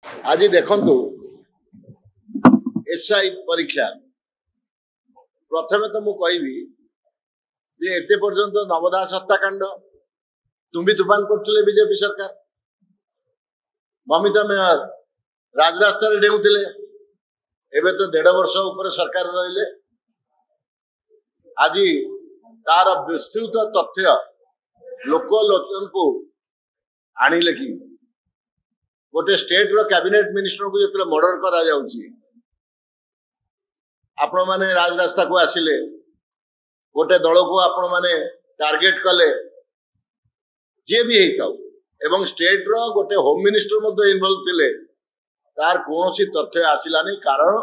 आज देखु एसआई परीक्षा प्रथम तो मुझे एते पर्यंत नवदास हत्याकांड तुम्बी तुफान करते बीजेपी सरकार ममिता मेयर राजरास्ता डेऊले एवं तो 1.5 वर्ष उपर सरकार रहिले आज तार विस्तृत तथ्य लोकलोचन को आणिले कि गोटे स्टेट रो कैबिनेट मिनिस्टर को जो मर्डर करा आपण माने राजरास्ता को आसिले गोटे दल को आपण माने टार्गेट कले जे भी हेताउ एवं स्टेट रो गोटे होम मिनिस्टर मध्य इन्वॉल्व थिले तार कोनोसी तथ्य आसिला नहीं कारण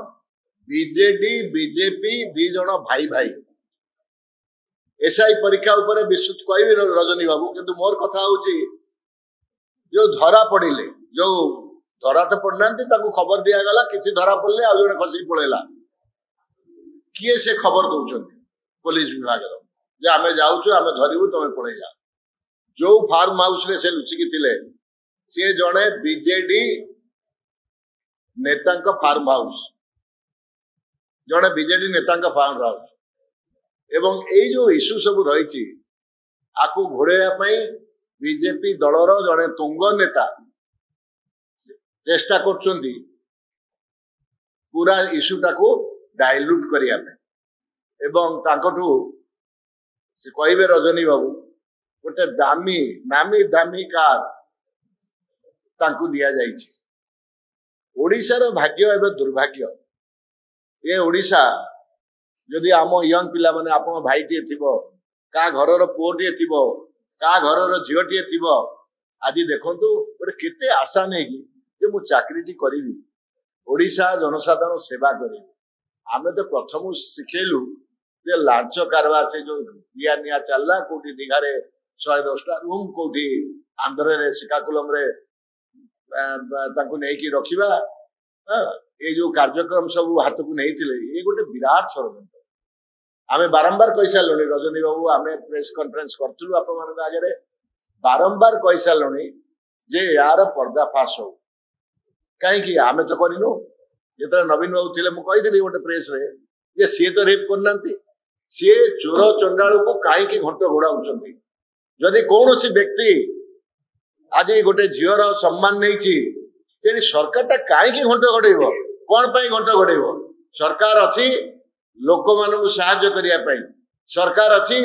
बीजेडी बीजेपी दी जण भाई भाई एसआई परीक्षा ऊपर विस्तृत कहबी रजनी बाबू किंतु मोर कथा होची जो धरा पड़िले जो धरा तो पड़नांती ताकू खबर दिया गला किसी धरा पड़ले आ जने खसी पळेला किए से खबर दउछन पुलिस विभाग रो जे आमे जाउछु आमे धरिबु तमे पळे जा जो फार्म हाउस रे से लुचिकी थिले से जणे बीजेडी नेतांक फार्म हाउस जणे बीजेडी नेतांक फार्म हाउस एवं ए जो इश्यू सब रही आकु घोड़ेया पई बीजेपी दलर जड़े तुंग नेता चेष्टा करछंती पूरा इश्यूटा को डाइल्यूट करिया पे एवं तांकठू से कहबे रजनी बाबू गोटे दामी नामी दामी कार तांकू दिया जाइछि ओडिशार भाग्य एवं दुर्भाग्य ये ओडिशा जदि आम यंग पिला माने आपण भाईटे थिबो का घरर पुओटे थिबो का घरर झियोटे थिबो आज देखंतु गोटे केते आशा नै कि जे मु चाकरीटी करिवि ओडिशा जनसाधारण सेवा करिवि आमे तो प्रथम शिखेलु जे लांच कारवा से जो दिया निया चलला कोठी दिघारे 110टा रूम कोठी आंध्र रे श्रीकाकुलम रे ताकू नै कि रखिबा ए जो कार्यक्रम सब हाथ को नहीं थिले ये गोटे विराट षड़यंत्र आमे बारंबार कहि सारलोनी रजनी बाबू आमे प्रेस कॉन्फ्रेंस करथुलु आपण मान आगे बारंबार कहि सारलोनी जे यार पर्दाफाश हो कहीं कि आमे तो करिनो जेतरा नवीन बाबू थिले मु कहि देली गोटे प्रेस रे जे सी तो रेप करनांती सी चोर चंडाळू को काहे कि घंट घोड़ाउछंती जदि कोनोसी व्यक्ति आज गोटे झियर सम्मान नैछि तेरी सरकार ता काहे कि घंट घोड़ेबो कोन पई घंट घोड़ेबो सरकार अछि लोक मानू साहाय्य करिया पई सरकार अछि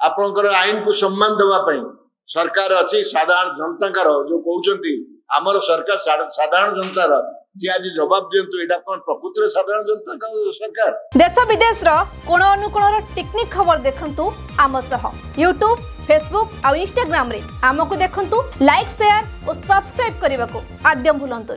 आपनकर आईन को सम्मान देवा पई सरकार अछि साधारण जनता कर जो कहउचंती हमर सरकार साधारण जनता रा जे आज जवाब दियंतु एटा कोन प्रकृति रे साधारण जनता का सरकार देश विदेश रो कोन अनुकोण रो टेक्निक खबर देखंतु आम सह YouTube Facebook और Instagram रे आमको देखंतु लाइक शेयर और सब्सक्राइब करने को आद्यम भूलंतुनी।